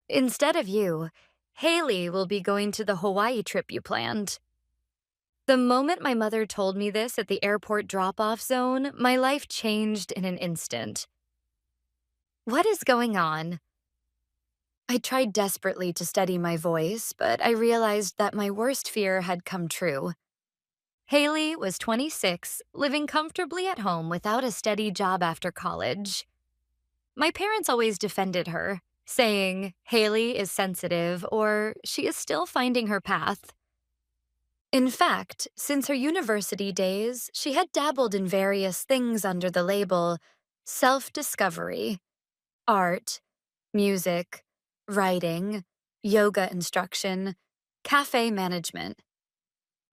Instead of you, Haley will be going to the Hawaii trip you planned. The moment my mother told me this at the airport drop off zone, my life changed in an instant. What is going on? I tried desperately to steady my voice, but I realized that my worst fear had come true. Haley was 26, living comfortably at home without a steady job after college. My parents always defended her, saying Haley is sensitive or she is still finding her path. In fact, since her university days, she had dabbled in various things under the label self discovery, art, music, writing, yoga instruction, cafe management.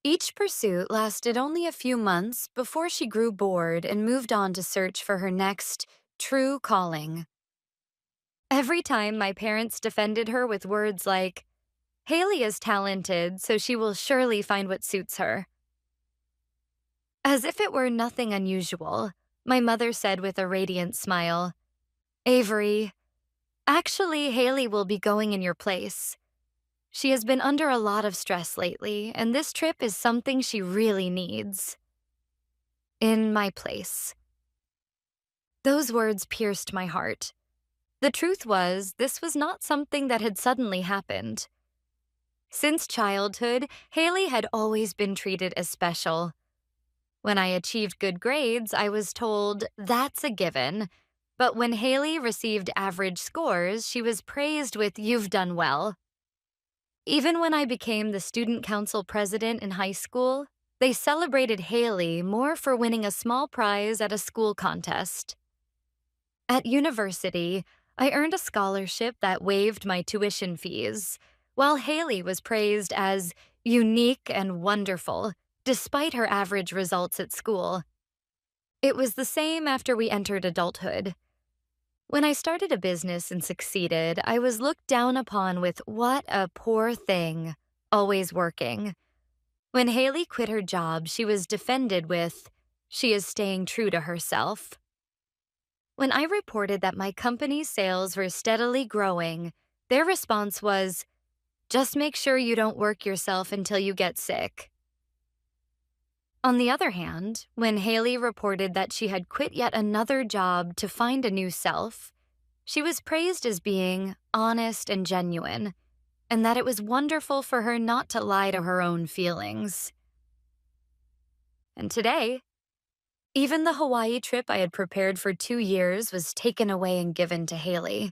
Each pursuit lasted only a few months before she grew bored and moved on to search for her next true calling. Every time my parents defended her with words like, Haley is talented, so she will surely find what suits her. As if it were nothing unusual, my mother said with a radiant smile, Avery, actually, Haley will be going in your place. She has been under a lot of stress lately, and this trip is something she really needs. In my place. Those words pierced my heart. The truth was, this was not something that had suddenly happened. Since childhood, Haley had always been treated as special. When I achieved good grades, I was told, that's a given. But when Haley received average scores, she was praised with, you've done well. Even when I became the student council president in high school, they celebrated Haley more for winning a small prize at a school contest. At university, I earned a scholarship that waived my tuition fees, while Haley was praised as unique and wonderful, despite her average results at school. It was the same after we entered adulthood. When I started a business and succeeded, I was looked down upon with what a poor thing, always working. When Haley quit her job, she was defended with, she is staying true to herself. When I reported that my company's sales were steadily growing, their response was, just make sure you don't work yourself until you get sick. On the other hand, when Haley reported that she had quit yet another job to find a new self, she was praised as being honest and genuine, and that it was wonderful for her not to lie to her own feelings. And today, even the Hawaii trip I had prepared for 2 years was taken away and given to Haley.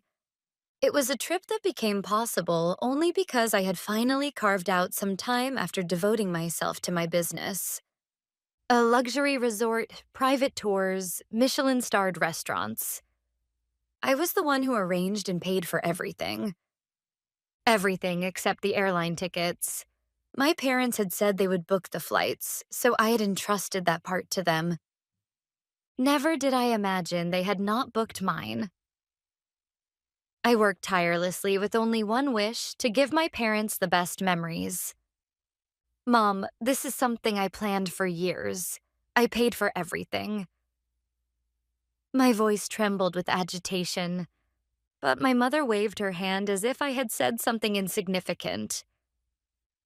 It was a trip that became possible only because I had finally carved out some time after devoting myself to my business. A luxury resort, private tours, Michelin-starred restaurants. I was the one who arranged and paid for everything. Everything except the airline tickets. My parents had said they would book the flights, so I had entrusted that part to them. Never did I imagine they had not booked mine. I worked tirelessly with only one wish, to give my parents the best memories. Mom, this is something I planned for years. I paid for everything. My voice trembled with agitation, but my mother waved her hand as if I had said something insignificant.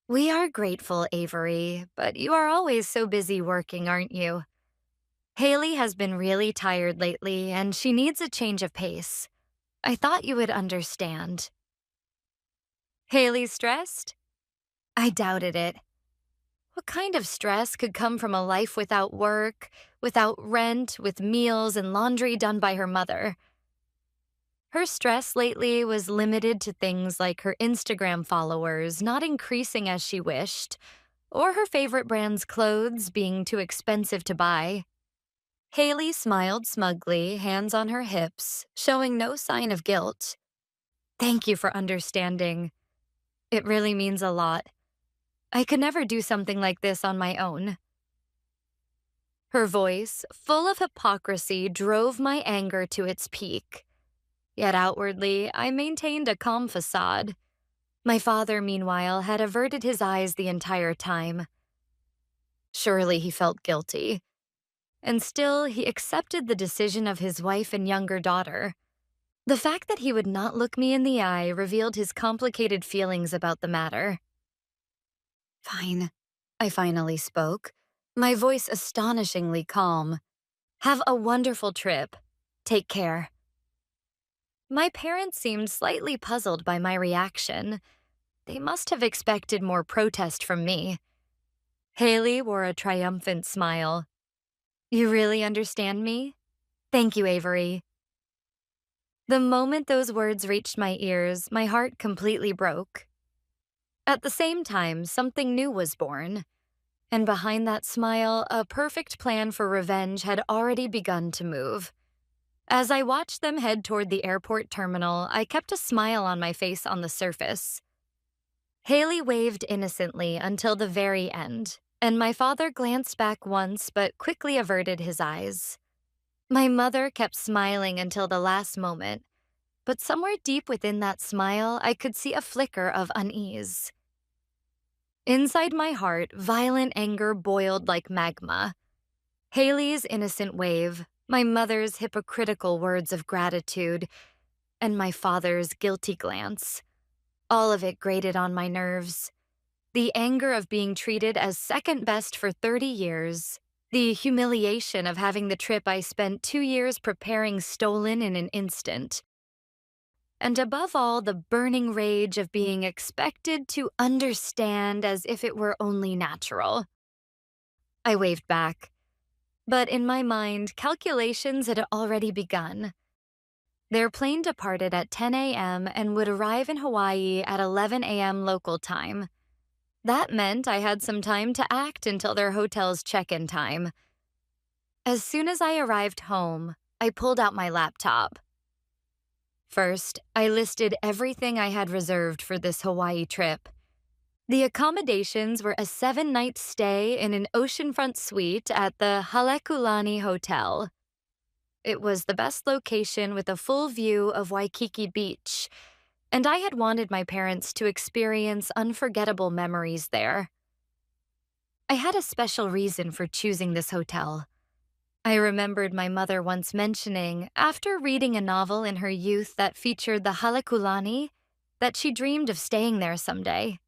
We are grateful, Avery, but you are always so busy working, aren't you? Haley has been really tired lately, and she needs a change of pace. I thought you would understand. Haley stressed? I doubted it. What kind of stress could come from a life without work, without rent, with meals and laundry done by her mother? Her stress lately was limited to things like her Instagram followers not increasing as she wished, or her favorite brand's clothes being too expensive to buy. Haley smiled smugly, hands on her hips, showing no sign of guilt. Thank you for understanding. It really means a lot. I could never do something like this on my own. Her voice, full of hypocrisy, drove my anger to its peak. Yet outwardly, I maintained a calm facade. My father, meanwhile, had averted his eyes the entire time. Surely he felt guilty. And still, he accepted the decision of his wife and younger daughter. The fact that he would not look me in the eye revealed his complicated feelings about the matter. Fine, I finally spoke, my voice astonishingly calm. Have a wonderful trip. Take care. My parents seemed slightly puzzled by my reaction. They must have expected more protest from me. Haley wore a triumphant smile. You really understand me? Thank you, Avery. The moment those words reached my ears, my heart completely broke. At the same time, something new was born. And behind that smile, a perfect plan for revenge had already begun to move. As I watched them head toward the airport terminal, I kept a smile on my face on the surface. Haley waved innocently until the very end, and my father glanced back once but quickly averted his eyes. My mother kept smiling until the last moment, but somewhere deep within that smile, I could see a flicker of unease. Inside my heart, violent anger boiled like magma. Haley's innocent wave, my mother's hypocritical words of gratitude, and my father's guilty glance. All of it grated on my nerves. The anger of being treated as second best for 30 years, the humiliation of having the trip I spent 2 years preparing stolen in an instant, and above all, the burning rage of being expected to understand as if it were only natural. I waved back, but in my mind, calculations had already begun. Their plane departed at 10 a.m. and would arrive in Hawaii at 11 a.m. local time. That meant I had some time to act until their hotel's check-in time. As soon as I arrived home, I pulled out my laptop. First, I listed everything I had reserved for this Hawaii trip. The accommodations were a 7-night stay in an oceanfront suite at the Halekulani Hotel. It was the best location with a full view of Waikiki Beach, and I had wanted my parents to experience unforgettable memories there. I had a special reason for choosing this hotel. I remembered my mother once mentioning, after reading a novel in her youth that featured the Halekulani, that she dreamed of staying there someday.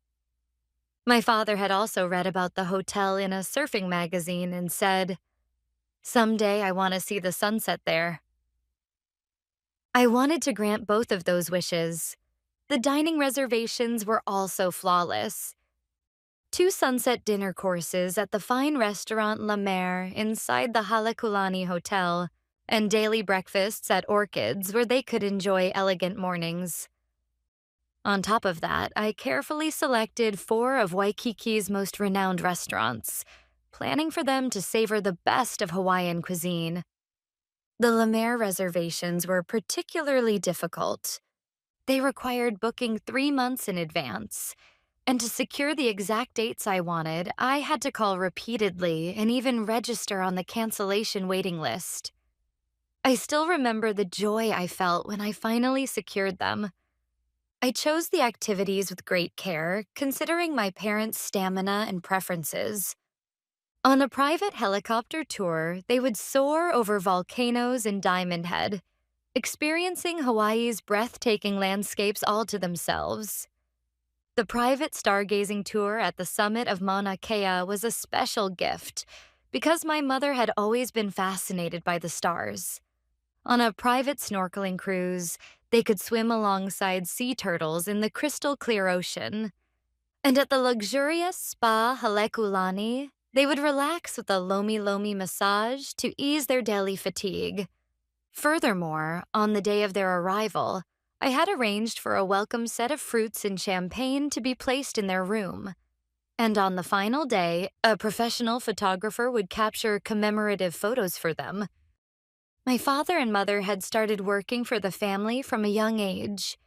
My father had also read about the hotel in a surfing magazine and said, "Someday I want to see the sunset there." I wanted to grant both of those wishes. The dining reservations were also flawless. 2 sunset dinner courses at the fine restaurant La Mer inside the Halekulani Hotel, and daily breakfasts at Orchids where they could enjoy elegant mornings. On top of that, I carefully selected 4 of Waikiki's most renowned restaurants, planning for them to savor the best of Hawaiian cuisine. The La Mer reservations were particularly difficult. They required booking 3 months in advance, and to secure the exact dates I wanted, I had to call repeatedly and even register on the cancellation waiting list. I still remember the joy I felt when I finally secured them. I chose the activities with great care, considering my parents' stamina and preferences. On a private helicopter tour, they would soar over volcanoes in Diamond Head, experiencing Hawaii's breathtaking landscapes all to themselves. The private stargazing tour at the summit of Mauna Kea was a special gift because my mother had always been fascinated by the stars. On a private snorkeling cruise, they could swim alongside sea turtles in the crystal clear ocean. And at the luxurious Spa Halekulani, they would relax with a Lomi Lomi massage to ease their daily fatigue. Furthermore, on the day of their arrival, I had arranged for a welcome set of fruits and champagne to be placed in their room. And on the final day, a professional photographer would capture commemorative photos for them. My father and mother had started working for the family from a young age,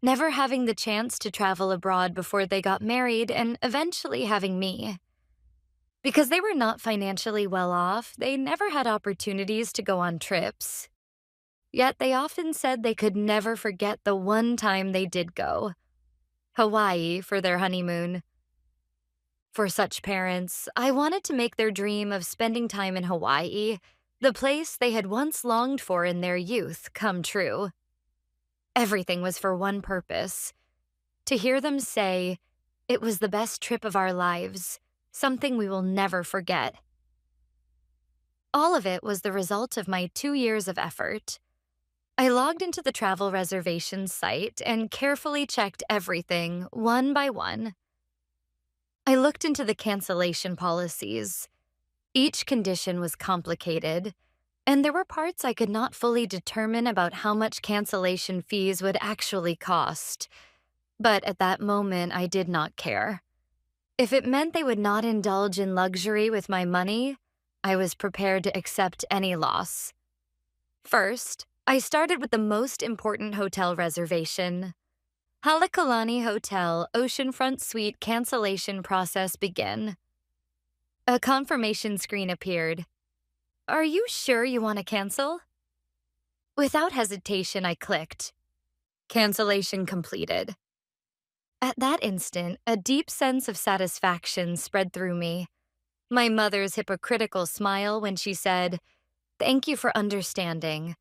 never having the chance to travel abroad before they got married and eventually having me. Because they were not financially well off, they never had opportunities to go on trips. Yet they often said they could never forget the one time they did go, Hawaii, for their honeymoon. For such parents, I wanted to make their dream of spending time in Hawaii, the place they had once longed for in their youth, come true. Everything was for one purpose: to hear them say, "It was the best trip of our lives," something we will never forget. All of it was the result of my 2 years of effort. I logged into the travel reservations site and carefully checked everything, one by one. I looked into the cancellation policies. Each condition was complicated, and there were parts I could not fully determine about how much cancellation fees would actually cost. But at that moment, I did not care. If it meant they would not indulge in luxury with my money, I was prepared to accept any loss. First, I started with the most important hotel reservation. Halekulani Hotel Oceanfront Suite cancellation process begin. A confirmation screen appeared. "Are you sure you want to cancel?" Without hesitation, I clicked. Cancellation completed. At that instant, a deep sense of satisfaction spread through me. My mother's hypocritical smile when she said, "Thank you for understanding."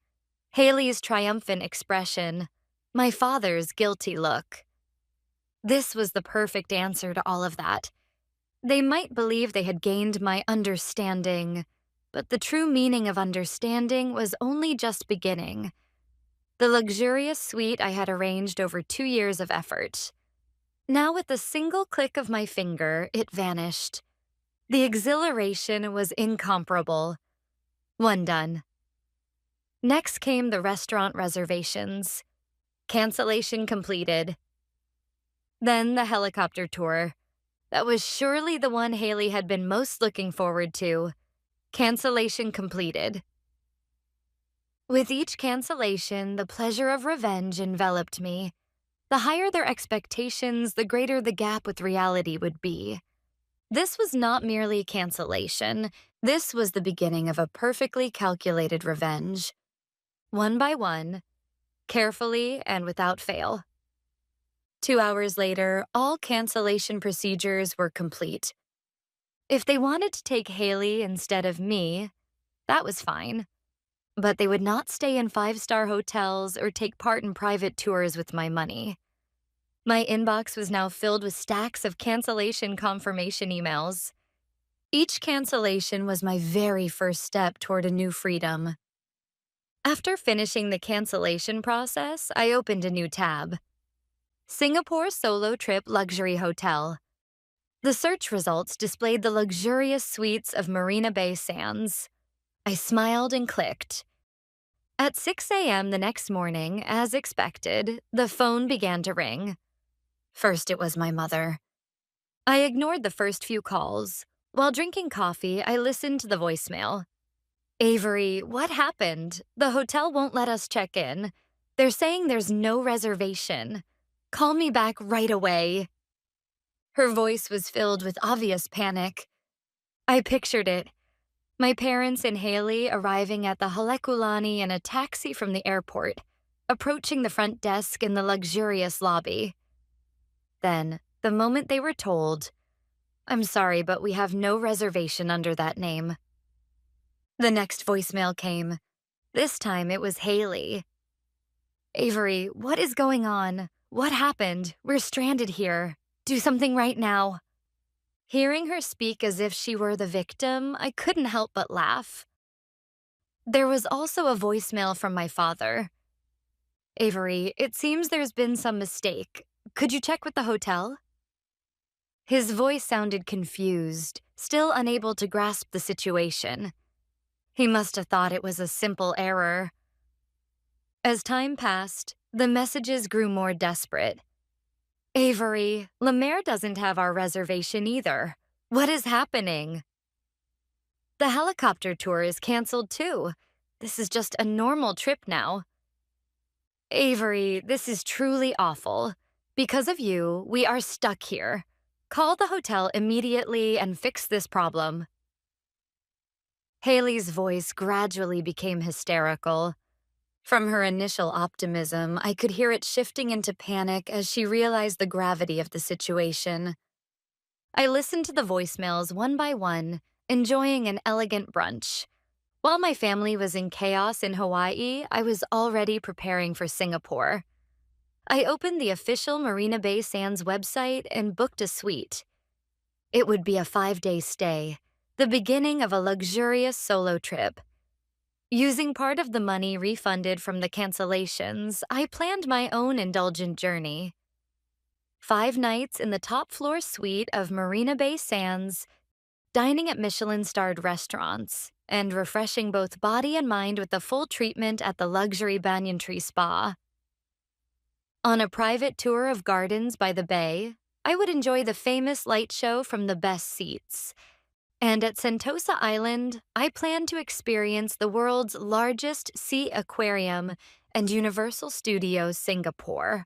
Haley's triumphant expression. My father's guilty look. This was the perfect answer to all of that. They might believe they had gained my understanding, but the true meaning of understanding was only just beginning. The luxurious suite I had arranged over 2 years of effort. Now, with a single click of my finger, it vanished. The exhilaration was incomparable. One done. Next came the restaurant reservations. Cancellation completed. Then the helicopter tour. That was surely the one Haley had been most looking forward to. Cancellation completed. With each cancellation, the pleasure of revenge enveloped me. The higher their expectations, the greater the gap with reality would be. This was not merely cancellation. This was the beginning of a perfectly calculated revenge. One by one, carefully and without fail. 2 hours later, all cancellation procedures were complete. If they wanted to take Haley instead of me, that was fine. But they would not stay in 5-star hotels or take part in private tours with my money. My inbox was now filled with stacks of cancellation confirmation emails. Each cancellation was my very first step toward a new freedom. After finishing the cancellation process, I opened a new tab. Singapore Solo Trip Luxury Hotel. The search results displayed the luxurious suites of Marina Bay Sands. I smiled and clicked. At 6 a.m. the next morning, as expected, the phone began to ring. First, it was my mother. I ignored the first few calls. While drinking coffee, I listened to the voicemail. "Avery, what happened? The hotel won't let us check in. They're saying there's no reservation. Call me back right away." Her voice was filled with obvious panic. I pictured it. My parents and Haley arriving at the Halekulani in a taxi from the airport, approaching the front desk in the luxurious lobby. Then, the moment they were told, "I'm sorry, but we have no reservation under that name." The next voicemail came. This time it was Haley. "Avery, what is going on? What happened? We're stranded here. Do something right now." Hearing her speak as if she were the victim, I couldn't help but laugh. There was also a voicemail from my father. "Avery, it seems there's been some mistake. Could you check with the hotel?" His voice sounded confused, still unable to grasp the situation. He must have thought it was a simple error. As time passed, the messages grew more desperate. "Avery, La Mer doesn't have our reservation either. What is happening?" "The helicopter tour is canceled too. This is just a normal trip now." "Avery, this is truly awful. Because of you, we are stuck here. Call the hotel immediately and fix this problem." Haley's voice gradually became hysterical. From her initial optimism, I could hear it shifting into panic as she realized the gravity of the situation. I listened to the voicemails one by one, enjoying an elegant brunch. While my family was in chaos in Hawaii, I was already preparing for Singapore. I opened the official Marina Bay Sands website and booked a suite. It would be a 5-day stay, the beginning of a luxurious solo trip. Using part of the money refunded from the cancellations, I planned my own indulgent journey. 5 nights in the top floor suite of Marina Bay Sands, dining at Michelin-starred restaurants, and refreshing both body and mind with a full treatment at the luxury Banyan Tree Spa. On a private tour of gardens by the bay, I would enjoy the famous light show from the best seats. And at Sentosa Island, I plan to experience the world's largest sea aquarium and Universal Studios Singapore.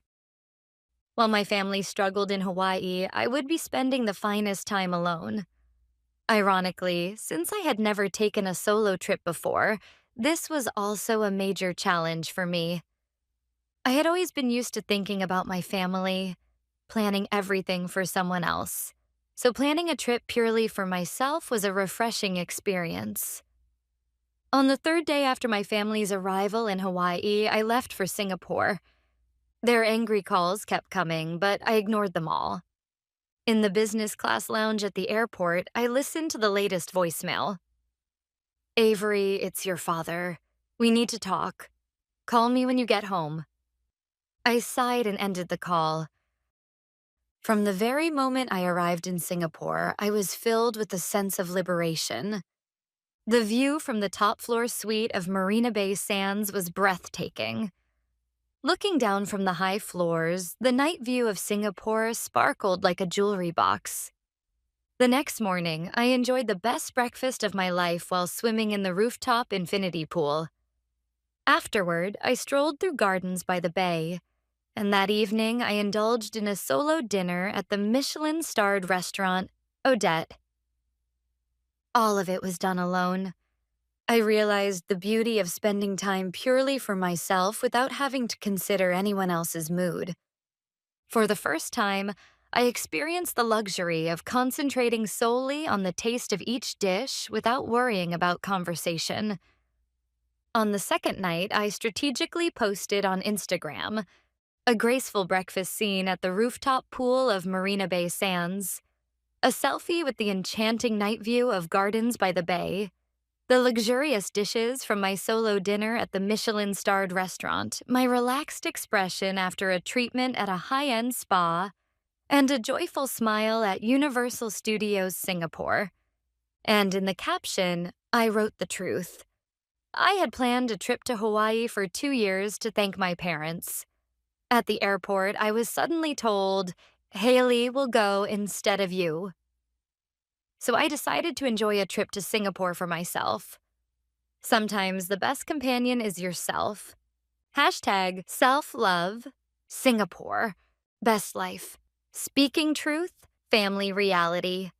While my family struggled in Hawaii, I would be spending the finest time alone. Ironically, since I had never taken a solo trip before, this was also a major challenge for me. I had always been used to thinking about my family, planning everything for someone else. So planning a trip purely for myself was a refreshing experience. On the 3rd day after my family's arrival in Hawaii, I left for Singapore. Their angry calls kept coming, but I ignored them all. In the business class lounge at the airport, I listened to the latest voicemail. "Avery, it's your father. We need to talk. Call me when you get home." I sighed and ended the call. From the very moment I arrived in Singapore, I was filled with a sense of liberation. The view from the top floor suite of Marina Bay Sands was breathtaking. Looking down from the high floors, the night view of Singapore sparkled like a jewelry box. The next morning, I enjoyed the best breakfast of my life while swimming in the rooftop infinity pool. Afterward, I strolled through gardens by the bay, and that evening I indulged in a solo dinner at the Michelin-starred restaurant, Odette. All of it was done alone. I realized the beauty of spending time purely for myself without having to consider anyone else's mood. For the first time, I experienced the luxury of concentrating solely on the taste of each dish without worrying about conversation. On the second night, I strategically posted on Instagram a graceful breakfast scene at the rooftop pool of Marina Bay Sands, a selfie with the enchanting night view of gardens by the bay, the luxurious dishes from my solo dinner at the Michelin-starred restaurant, my relaxed expression after a treatment at a high-end spa, and a joyful smile at Universal Studios Singapore. And in the caption, I wrote the truth. I had planned a trip to Hawaii for 2 years to thank my parents. At the airport, I was suddenly told, "Haley will go instead of you." So I decided to enjoy a trip to Singapore for myself. Sometimes the best companion is yourself. Hashtag self-love, Singapore, best life, speaking truth, family reality.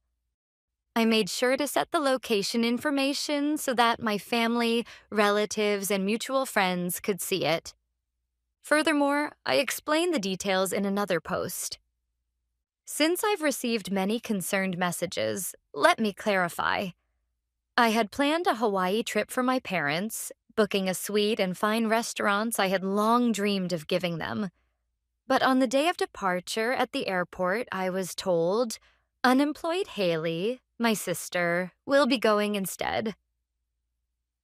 I made sure to set the location information so that my family, relatives, and mutual friends could see it. Furthermore, I explained the details in another post. Since I've received many concerned messages, let me clarify. I had planned a Hawaii trip for my parents, booking a suite and fine restaurants I had long dreamed of giving them. But on the day of departure at the airport, I was told, unemployed Haley, my sister, will be going instead.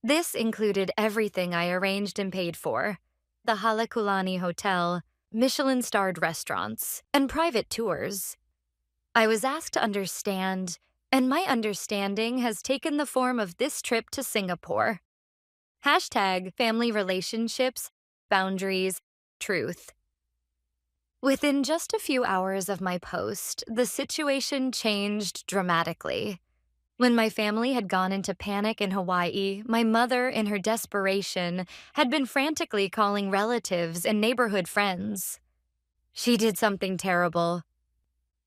This included everything I arranged and paid for: the Halekulani Hotel, Michelin-starred restaurants, and private tours. I was asked to understand, and my understanding has taken the form of this trip to Singapore. Hashtag family relationships, boundaries, truth. Within just a few hours of my post, the situation changed dramatically. When my family had gone into panic in Hawaii, my mother, in her desperation, had been frantically calling relatives and neighborhood friends. She did something terrible.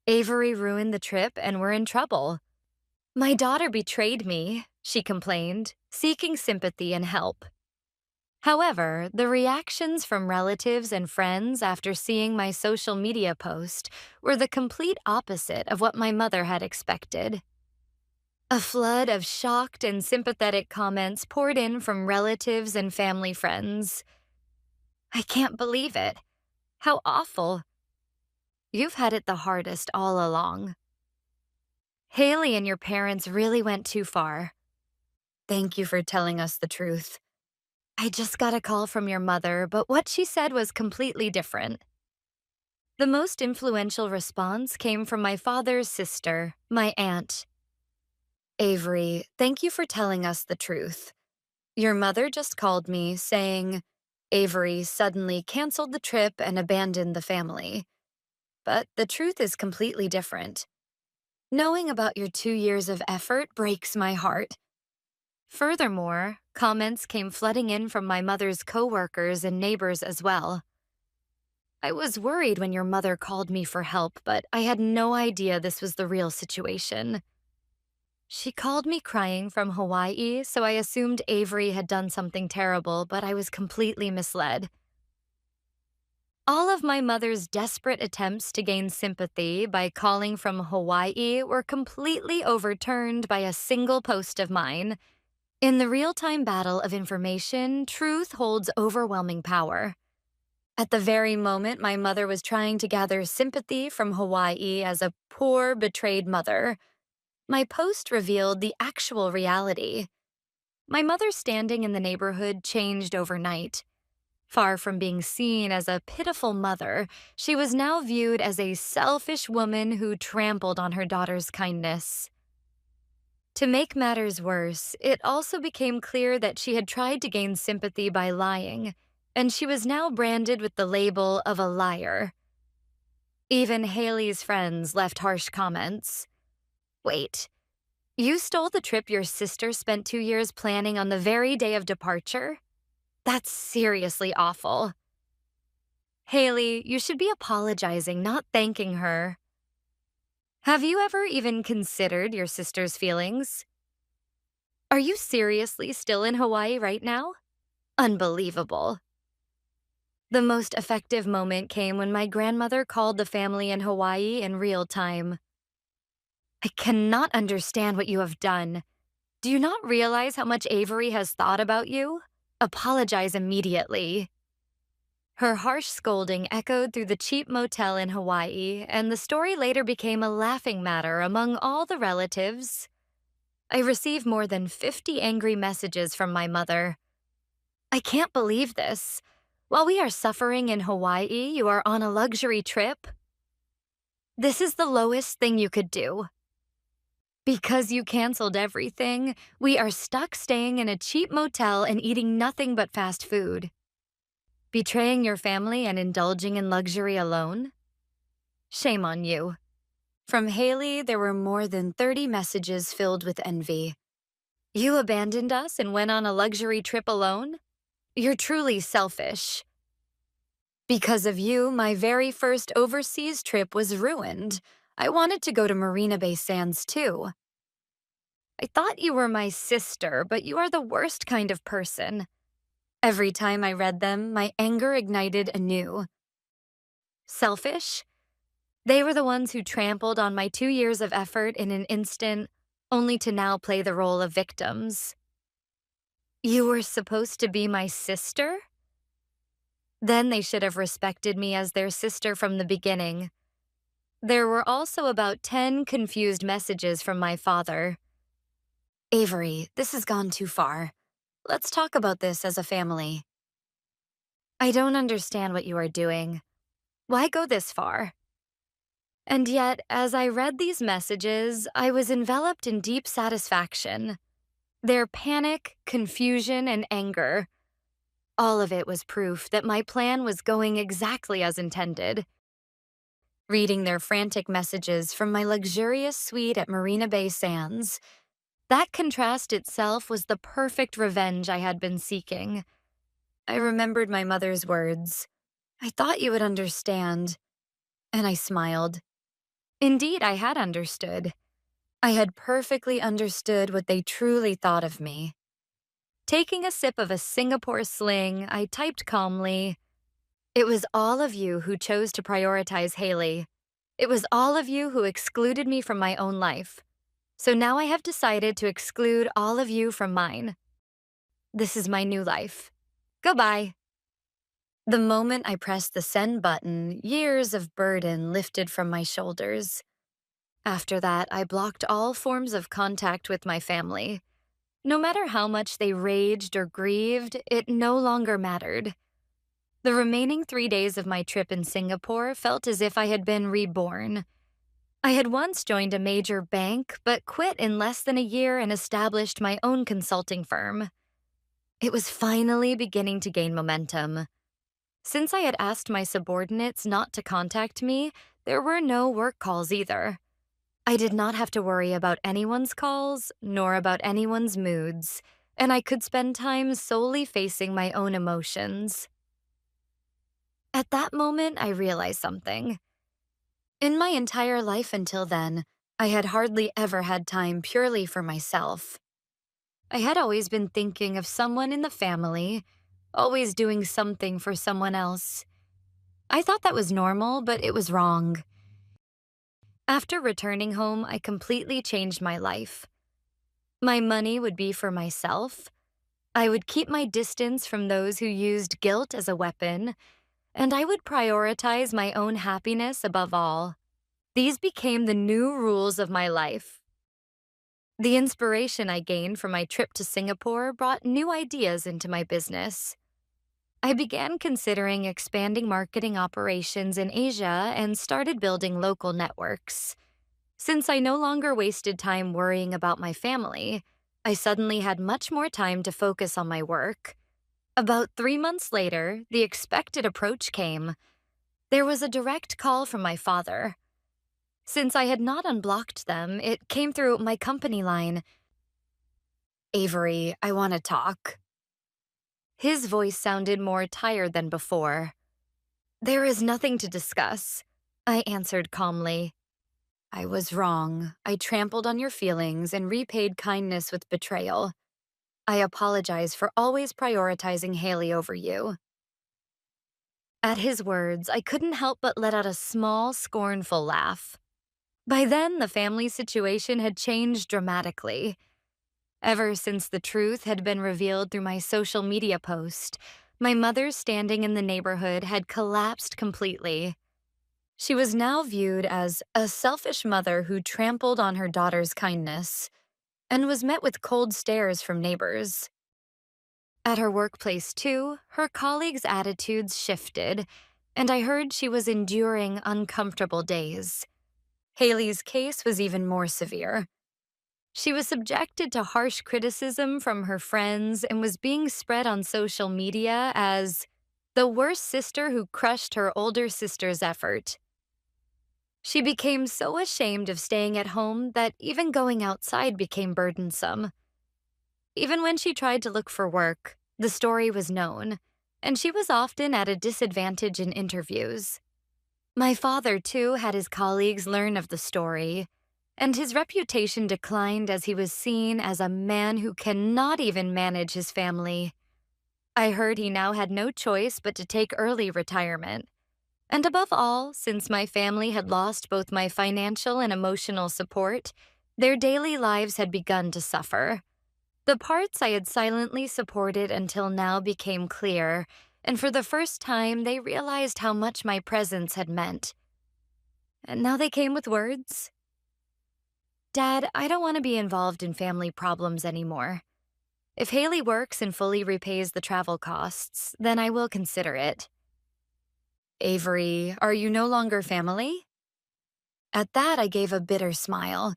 Avery ruined the trip and we're in trouble. My daughter betrayed me, she complained, seeking sympathy and help. However, the reactions from relatives and friends after seeing my social media post were the complete opposite of what my mother had expected. A flood of shocked and sympathetic comments poured in from relatives and family friends. "I can't believe it. How awful. You've had it the hardest all along. Haley and your parents really went too far. Thank you for telling us the truth. I just got a call from your mother, but what she said was completely different. The most influential response came from my father's sister, my aunt. Avery, thank you for telling us the truth. Your mother just called me saying Avery suddenly canceled the trip and abandoned the family. But the truth is completely different. Knowing about your 2 years of effort breaks my heart. Furthermore, comments came flooding in from my mother's coworkers and neighbors as well. I was worried when your mother called me for help, but I had no idea this was the real situation. She called me crying from Hawaii, so I assumed Avery had done something terrible, but I was completely misled. All of my mother's desperate attempts to gain sympathy by calling from Hawaii were completely overturned by a single post of mine. In the real-time battle of information, truth holds overwhelming power. At the very moment my mother was trying to gather sympathy from Hawaii as a poor, betrayed mother, my post revealed the actual reality. My mother's standing in the neighborhood changed overnight. Far from being seen as a pitiful mother, she was now viewed as a selfish woman who trampled on her daughter's kindness. To make matters worse, it also became clear that she had tried to gain sympathy by lying, and she was now branded with the label of a liar. Even Haley's friends left harsh comments. Wait, you stole the trip your sister spent 2 years planning on the very day of departure? That's seriously awful. Haley, you should be apologizing, not thanking her. Have you ever even considered your sister's feelings? Are you seriously still in Hawaii right now? Unbelievable. The most effective moment came when my grandmother called the family in Hawaii in real time. I cannot understand what you have done. Do you not realize how much Avery has thought about you? Apologize immediately. Her harsh scolding echoed through the cheap motel in Hawaii, and the story later became a laughing matter among all the relatives. I received more than 50 angry messages from my mother. I can't believe this. While we are suffering in Hawaii, you are on a luxury trip? This is the lowest thing you could do. Because you canceled everything, we are stuck staying in a cheap motel and eating nothing but fast food. Betraying your family and indulging in luxury alone? Shame on you. From Haley, there were more than 30 messages filled with envy. You abandoned us and went on a luxury trip alone? You're truly selfish. Because of you, my very first overseas trip was ruined. I wanted to go to Marina Bay Sands too. I thought you were my sister, but you are the worst kind of person. Every time I read them, my anger ignited anew. Selfish? They were the ones who trampled on my 2 years of effort in an instant, only to now play the role of victims. You were supposed to be my sister? Then they should have respected me as their sister from the beginning. There were also about 10 confused messages from my father. Avery, this has gone too far. Let's talk about this as a family. I don't understand what you are doing. Why go this far? And yet, as I read these messages, I was enveloped in deep satisfaction. Their panic, confusion, and anger. All of it was proof that my plan was going exactly as intended. Reading their frantic messages from my luxurious suite at Marina Bay Sands, that contrast itself was the perfect revenge I had been seeking. I remembered my mother's words. I thought you would understand. And I smiled. Indeed, I had understood. I had perfectly understood what they truly thought of me. Taking a sip of a Singapore Sling, I typed calmly, "It was all of you who chose to prioritize Haley. It was all of you who excluded me from my own life. So now I have decided to exclude all of you from mine. This is my new life. Goodbye." The moment I pressed the send button, years of burden lifted from my shoulders. After that, I blocked all forms of contact with my family. No matter how much they raged or grieved, it no longer mattered. The remaining 3 days of my trip in Singapore felt as if I had been reborn. I had once joined a major bank, but quit in less than a year and established my own consulting firm. It was finally beginning to gain momentum. Since I had asked my subordinates not to contact me, there were no work calls either. I did not have to worry about anyone's calls, nor about anyone's moods, and I could spend time solely facing my own emotions. At that moment, I realized something. In my entire life until then, I had hardly ever had time purely for myself. I had always been thinking of someone in the family, always doing something for someone else. I thought that was normal, but it was wrong. After returning home, I completely changed my life. My money would be for myself. I would keep my distance from those who used guilt as a weapon, and I would prioritize my own happiness above all. These became the new rules of my life. The inspiration I gained from my trip to Singapore brought new ideas into my business. I began considering expanding marketing operations in Asia and started building local networks. Since I no longer wasted time worrying about my family, I suddenly had much more time to focus on my work. About 3 months later, the expected approach came. There was a direct call from my father. Since I had not unblocked them, it came through my company line. "Avery, I want to talk." His voice sounded more tired than before. "There is nothing to discuss," I answered calmly. "I was wrong. I trampled on your feelings and repaid kindness with betrayal. I apologize for always prioritizing Haley over you." At his words, I couldn't help but let out a small, scornful laugh. By then, the family situation had changed dramatically. Ever since the truth had been revealed through my social media post, my mother's standing in the neighborhood had collapsed completely. She was now viewed as a selfish mother who trampled on her daughter's kindness and was met with cold stares from neighbors. At her workplace, too, her colleagues' attitudes shifted, and I heard she was enduring uncomfortable days. Haley's case was even more severe. She was subjected to harsh criticism from her friends and was being spread on social media as the worst sister who crushed her older sister's effort. She became so ashamed of staying at home that even going outside became burdensome. Even when she tried to look for work, the story was known, and she was often at a disadvantage in interviews. My father, too, had his colleagues learn of the story, and his reputation declined as he was seen as a man who cannot even manage his family. I heard he now had no choice but to take early retirement. And above all, since my family had lost both my financial and emotional support, their daily lives had begun to suffer. The parts I had silently supported until now became clear, and for the first time, they realized how much my presence had meant. And now they came with words. "Dad, I don't want to be involved in family problems anymore. If Haley works and fully repays the travel costs, then I will consider it." "Avery, are you no longer family?" At that, I gave a bitter smile.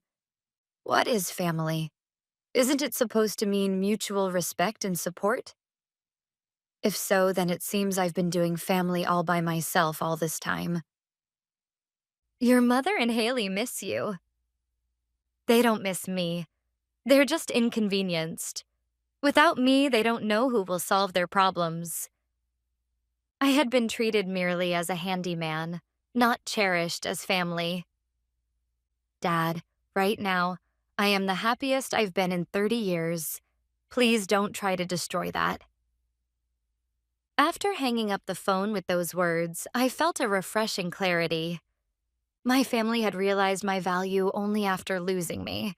What is family? Isn't it supposed to mean mutual respect and support? If so, then it seems I've been doing family all by myself all this time. "Your mother and Haley miss you." "They don't miss me. They're just inconvenienced. Without me, they don't know who will solve their problems." I had been treated merely as a handyman, not cherished as family. "Dad, right now, I am the happiest I've been in 30 years. Please don't try to destroy that." After hanging up the phone with those words, I felt a refreshing clarity. My family had realized my value only after losing me,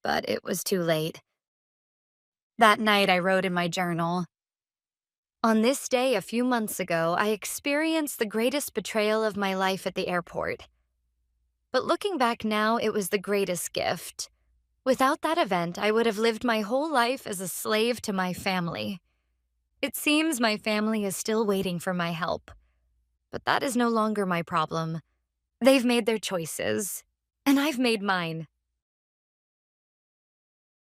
but it was too late. That night, I wrote in my journal, On this day a few months ago, I experienced the greatest betrayal of my life at the airport. But looking back now, it was the greatest gift. Without that event, I would have lived my whole life as a slave to my family. It seems my family is still waiting for my help, but that is no longer my problem. They've made their choices, and I've made mine.